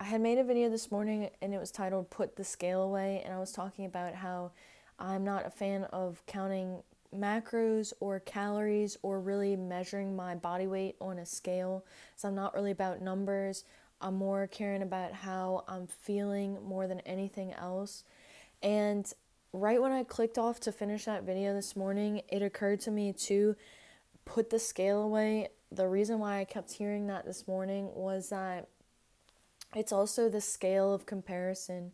had made a video this morning and it was titled Put the Scale Away, and I was talking about how I'm not a fan of counting macros or calories or really measuring my body weight on a scale. So I'm not really about numbers. I'm more caring about how I'm feeling more than anything else. And right when I clicked off to finish that video this morning, it occurred to me to put the scale away. The reason why I kept hearing that this morning was that it's also the scale of comparison,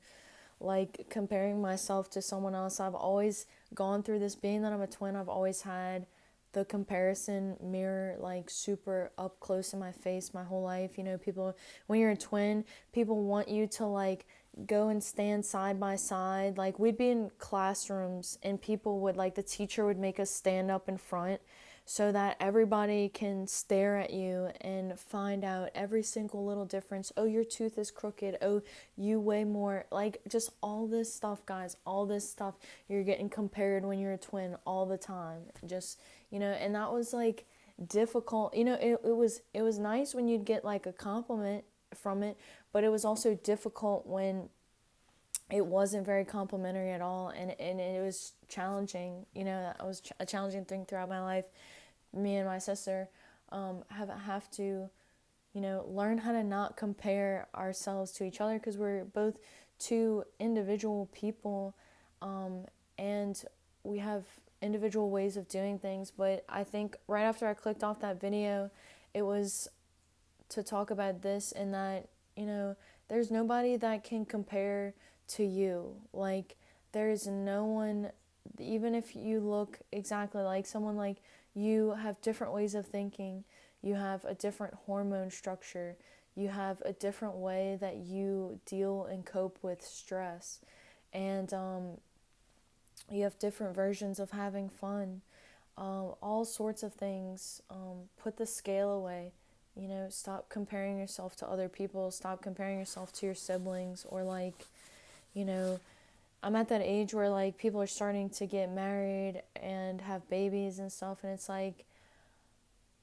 like comparing myself to someone else. I've always gone through this, being that I'm a twin. I've always had the comparison mirror like super up close in my face my whole life. You know, people, when you're a twin, people want you to like go and stand side by side. Like, we'd be in classrooms and people would, like, the teacher would make us stand up in front so that everybody can stare at you and find out every single little difference. Oh, your tooth is crooked. Oh, you weigh more. Like, just all this stuff, guys. All this stuff. You're getting compared when you're a twin all the time. Just, you know, and that was like difficult. You know, it was nice when you'd get like a compliment from it, but it was also difficult when it wasn't very complimentary at all, and it was challenging. You know, that was a challenging thing throughout my life. Me and my sister have to, you know, learn how to not compare ourselves to each other, because we're both two individual people, and we have individual ways of doing things. But I think right after I clicked off that video, it was to talk about this, and that, you know, there's nobody that can compare to you. Like, there is no one, even if you look exactly like someone, like, you have different ways of thinking, you have a different hormone structure, you have a different way that you deal and cope with stress, and you have different versions of having fun, all sorts of things. Put the scale away. You know, stop comparing yourself to other people. Stop comparing yourself to your siblings, or like, you know, I'm at that age where like people are starting to get married and have babies and stuff, and it's like,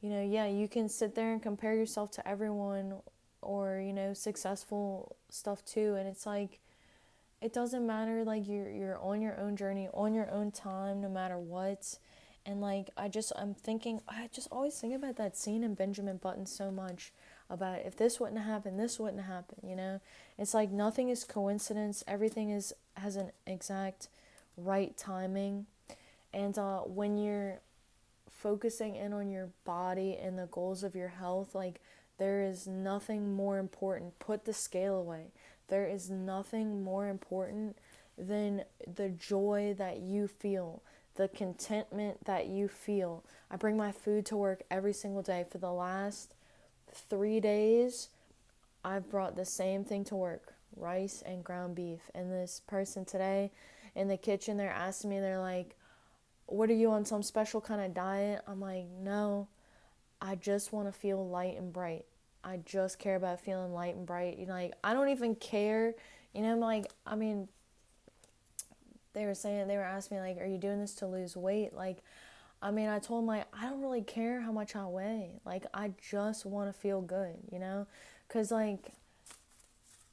you know, yeah, you can sit there and compare yourself to everyone, or, you know, successful stuff too, and it's like, it doesn't matter. Like, you're on your own journey, on your own time, no matter what. And like, I just always think about that scene in Benjamin Button so much, about if this wouldn't happen, this wouldn't happen. You know, it's like nothing is coincidence. Everything has an exact right timing. And when you're focusing in on your body and the goals of your health, like, there is nothing more important. Put the scale away. There is nothing more important than the joy that you feel, the contentment that you feel. I bring my food to work every single day. For the last 3 days, I've brought the same thing to work: rice and ground beef. And this person today in the kitchen, they're asking me, they're like, what are you on, some special kind of diet? I'm like, no, I just want to feel light and bright. I just care about feeling light and bright. You know, like, I don't even care. You know, like, I mean, they were asking me, like, are you doing this to lose weight? Like, I mean, I told them, like, I don't really care how much I weigh. Like, I just want to feel good, you know? Because, like,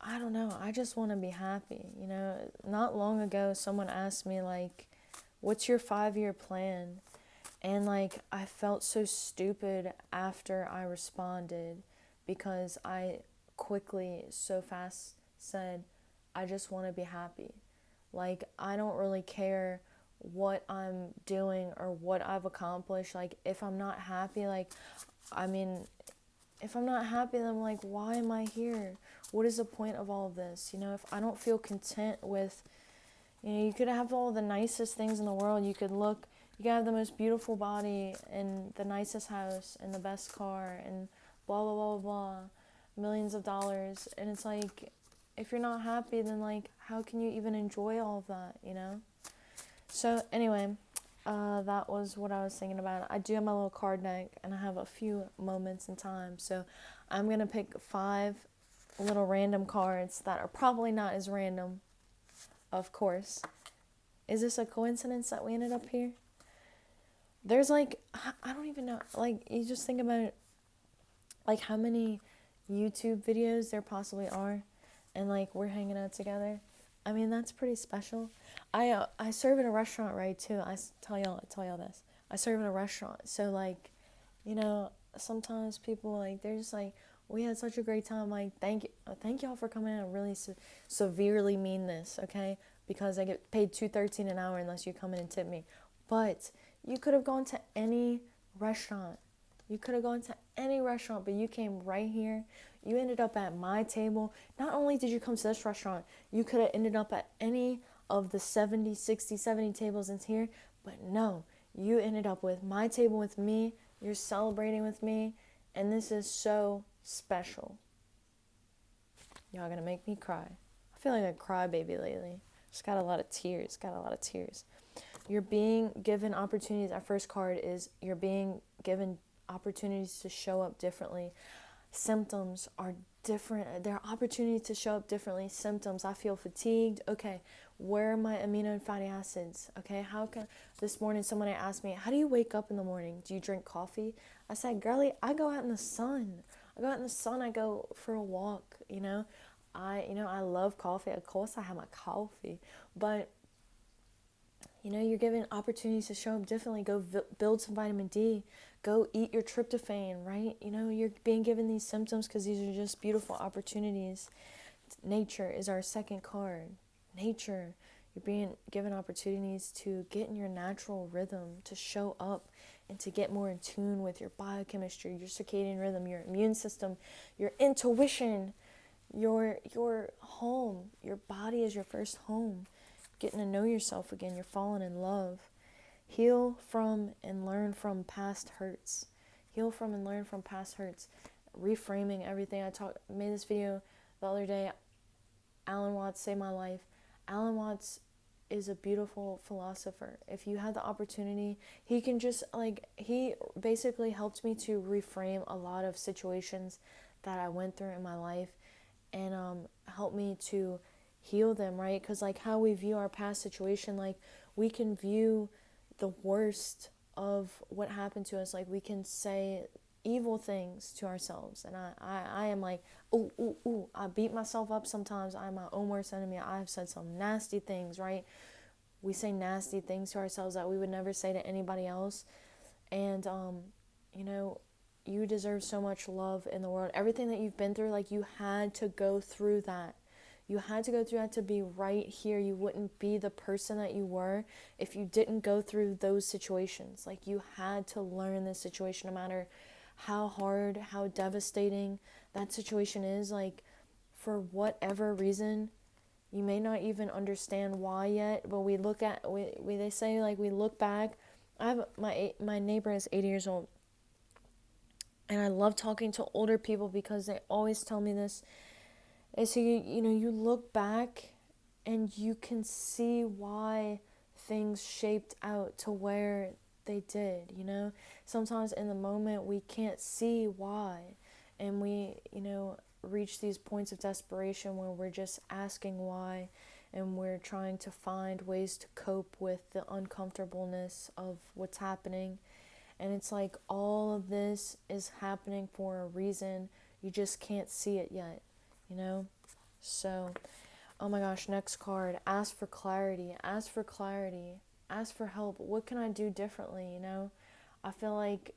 I don't know. I just want to be happy, you know? Not long ago, someone asked me, like, what's your 5-year plan? And like, I felt so stupid after I responded, because I quickly, so fast said, I just want to be happy. Like, I don't really care what I'm doing or what I've accomplished. Like, if I'm not happy, like, I mean, if I'm not happy, then I'm like, why am I here? What is the point of all of this? You know, if I don't feel content with, you know, you could have all the nicest things in the world. You could have the most beautiful body and the nicest house and the best car and blah, blah, blah, blah, blah, millions of dollars. And it's like, if you're not happy, then like, how can you even enjoy all of that, you know? So anyway, that was what I was thinking about. I do have my little card deck, and I have a few moments in time. So I'm going to pick 5 little random cards that are probably not as random, of course. Is this a coincidence that we ended up here? There's like, I don't even know, like, you just think about, like, how many YouTube videos there possibly are. and like we're hanging out together. I mean, that's pretty special. I serve in a restaurant, right, too. I tell y'all this. I serve in a restaurant. So like, sometimes people like they're just like, we had such a great time. Like, thank y'all for coming in. I really severely mean this, okay? Because I get paid $2.13 an hour unless you come in and tip me. But you could have gone to any restaurant. You could have gone to any restaurant, but you came right here. You ended up at my table. Not only did you come to this restaurant, you could have ended up at any of the 70, 60, 70 tables in here, but no, you ended up with my table with me. You're celebrating with me, and this is so special. Y'all gonna make me cry. I feel like a crybaby lately. Just got a lot of tears. You're being given opportunities. Our first card is you're being given opportunities to show up differently. Symptoms are different. There are opportunities to show up differently. Symptoms, I feel fatigued. Okay, where are my amino and fatty acids? Okay, this morning someone asked me, how do you wake up in the morning? Do you drink coffee? I said, girlie, I go out in the sun. I go for a walk, I love coffee. Of course I have my coffee, but you're given opportunities to show up differently. Go build some vitamin D. Go eat your tryptophan, right? You're being given these symptoms because these are just beautiful opportunities. Nature is our second card. Nature. You're being given opportunities to get in your natural rhythm, to show up and to get more in tune with your biochemistry, your circadian rhythm, your immune system, your intuition, your home. Your body is your first home. Getting to know yourself again. You're falling in love. Heal from and learn from past hurts. Reframing everything. Made this video the other day. Alan Watts saved my life. Alan Watts is a beautiful philosopher. If you have the opportunity, he basically helped me to reframe a lot of situations that I went through in my life, and helped me to heal them, right? Because like how we view our past situation, like we can view the worst of what happened to us, like we can say evil things to ourselves, and I am like, ooh, I beat myself up sometimes. I'm my own worst enemy. I've said some nasty things, right? We say nasty things to ourselves that we would never say to anybody else, and you deserve so much love in the world. Everything that you've been through, like you had to go through that. You had to go through that to be right here. You wouldn't be the person that you were if you didn't go through those situations. Like you had to learn this situation, no matter how hard, how devastating that situation is. Like for whatever reason, you may not even understand why yet, but they say like we look back. I have my neighbor is 80 years old, and I love talking to older people because they always tell me this. And so you look back and you can see why things shaped out to where they did, Sometimes in the moment we can't see why, and we, reach these points of desperation where we're just asking why, and we're trying to find ways to cope with the uncomfortableness of what's happening. And it's like all of this is happening for a reason. You just can't see it yet. So, oh my gosh, next card. Ask for clarity. Ask for help. What can I do differently? I feel like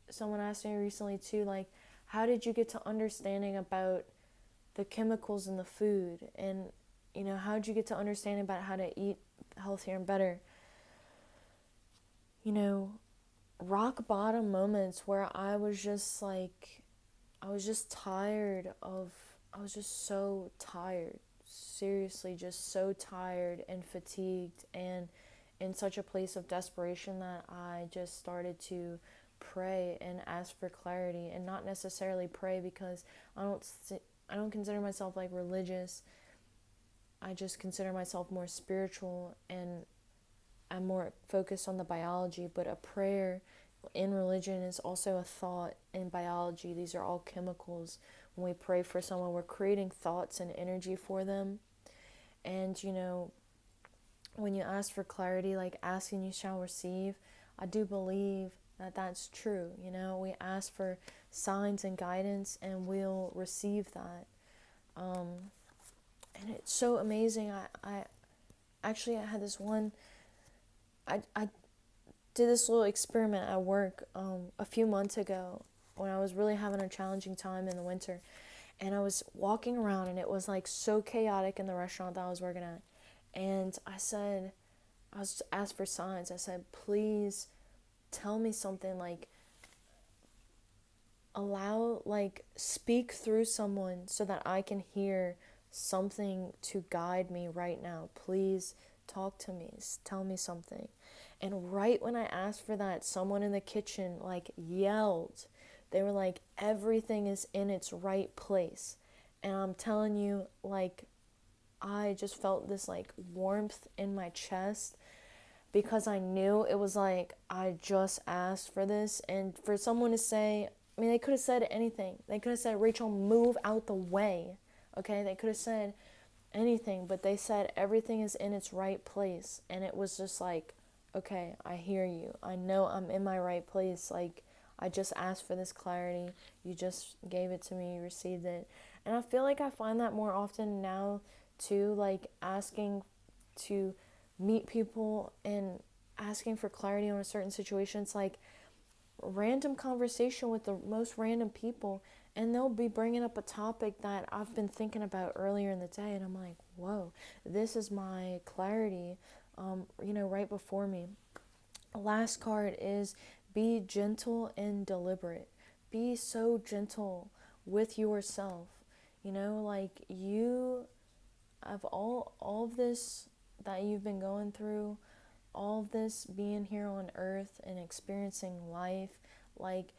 someone asked me recently too, like, how did you get to understanding about the chemicals in the food? And how did you get to understanding about how to eat healthier and better? Rock bottom moments where I was just so tired, seriously, just so tired and fatigued, and in such a place of desperation that I just started to pray and ask for clarity, and not necessarily pray because I don't consider myself like religious. I just consider myself more spiritual, and I'm more focused on the biology. But a prayer in religion is also a thought in biology. These are all chemicals. When we pray for someone, we're creating thoughts and energy for them. And when you ask for clarity, like asking you shall receive, I do believe that that's true. We ask for signs and guidance and we'll receive that. And it's so amazing. I had this one, I did this little experiment at work a few months ago when I was really having a challenging time in the winter. And I was walking around and it was like so chaotic in the restaurant that I was working at. And I was asked for signs. I said, please tell me something, like speak through someone so that I can hear something to guide me right now. Please talk to me. Tell me something. And right when I asked for that, someone in the kitchen like yelled. They were like, everything is in its right place. And I'm telling you, like, I just felt this like warmth in my chest because I knew it was like I just asked for this. And for someone to say, I mean, they could have said anything. They could have said, Rachel, move out the way. Okay, they could have said anything, but they said everything is in its right place. And it was just like, okay, I hear you. I know I'm in my right place. Like, I just asked for this clarity. You just gave it to me. You received it. And I feel like I find that more often now too, like asking to meet people and asking for clarity on a certain situation. It's like random conversation with the most random people, and they'll be bringing up a topic that I've been thinking about earlier in the day, and I'm like, whoa, this is my clarity, right before me. Last card is be gentle and deliberate. Be so gentle with yourself. Like you have all of this that you've been going through, all of this being here on earth and experiencing life, like,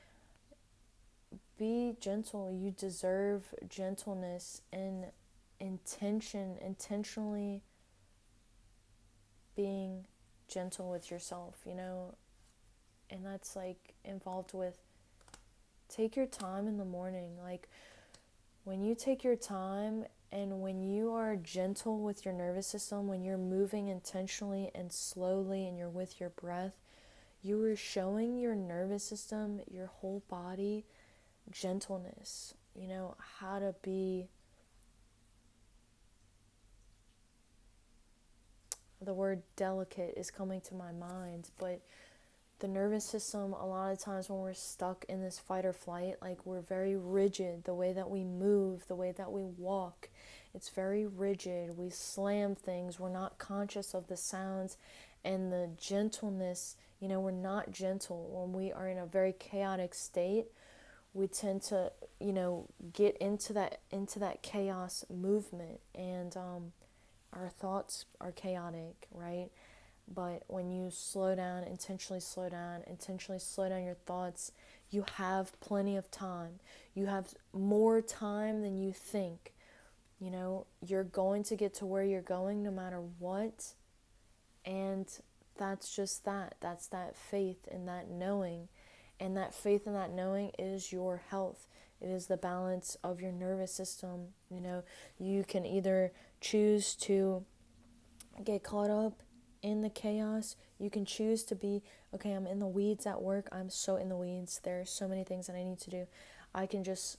be gentle. You deserve gentleness and intentionally being gentle with yourself, and that's like involved with take your time in the morning. Like, when you take your time and when you are gentle with your nervous system, when you're moving intentionally and slowly and you're with your breath, you are showing your nervous system, your whole body, gentleness. How to be, the word delicate is coming to my mind, but the nervous system, a lot of times when we're stuck in this fight or flight, like, we're very rigid. The way that we move, the way that we walk, it's very rigid. We slam things. We're not conscious of the sounds and the gentleness. We're not gentle when we are in a very chaotic state. We tend to, get into that chaos movement, and our thoughts are chaotic, right? But when you intentionally slow down your thoughts, you have plenty of time. You have more time than you think. You're going to get to where you're going no matter what. And that's just that. That's that faith in that knowing. And that faith in that knowing is your health. It is the balance of your nervous system. You can either choose to get caught up in the chaos. You can choose to be, okay, I'm in the weeds at work. I'm so in the weeds. There are so many things that I need to do. I can just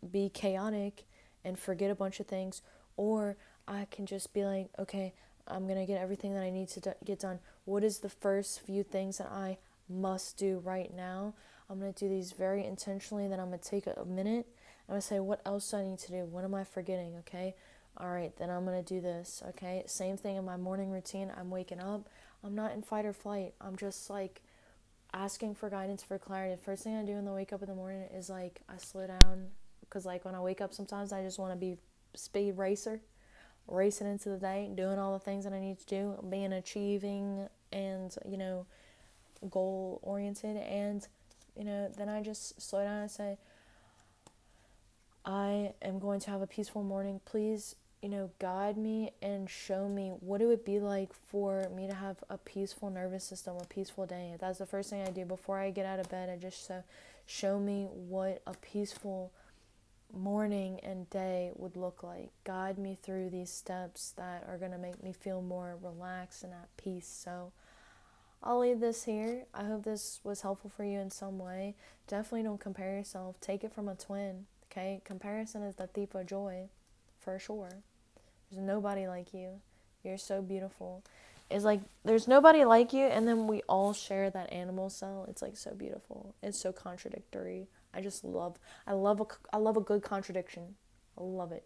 be chaotic and forget a bunch of things. Or I can just be like, okay, I'm going to get everything that I need to get done. What is the first few things that I must do right now? I'm going to do these very intentionally. Then I'm going to take a minute. I'm going to say, what else do I need to do? What am I forgetting? Okay. All right, then I'm going to do this, okay? Same thing in my morning routine. I'm waking up. I'm not in fight or flight. I'm just, like, asking for guidance, for clarity. The first thing I do when I wake up in the morning is, like, I slow down. Because, like, when I wake up, sometimes I just want to be speed racer, racing into the day, doing all the things that I need to do, being achieving and, goal-oriented. And, then I just slow down and say, I am going to have a peaceful morning. Please, guide me and show me what it would be like for me to have a peaceful nervous system, a peaceful day. That's the first thing I do before I get out of bed. I just show me what a peaceful morning and day would look like. Guide me through these steps that are going to make me feel more relaxed and at peace. So I'll leave this here. I hope this was helpful for you in some way. Definitely don't compare yourself. Take it from a twin, okay? Comparison is the thief of joy. for sure. There's nobody like you. You're so beautiful. It's like there's nobody like you, and then we all share that animal cell. It's like so beautiful. It's so contradictory. I love a good contradiction. I love it.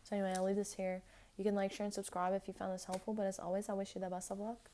So anyway, I'll leave this here. You can like, share, and subscribe if you found this helpful. But as always, I wish you the best of luck.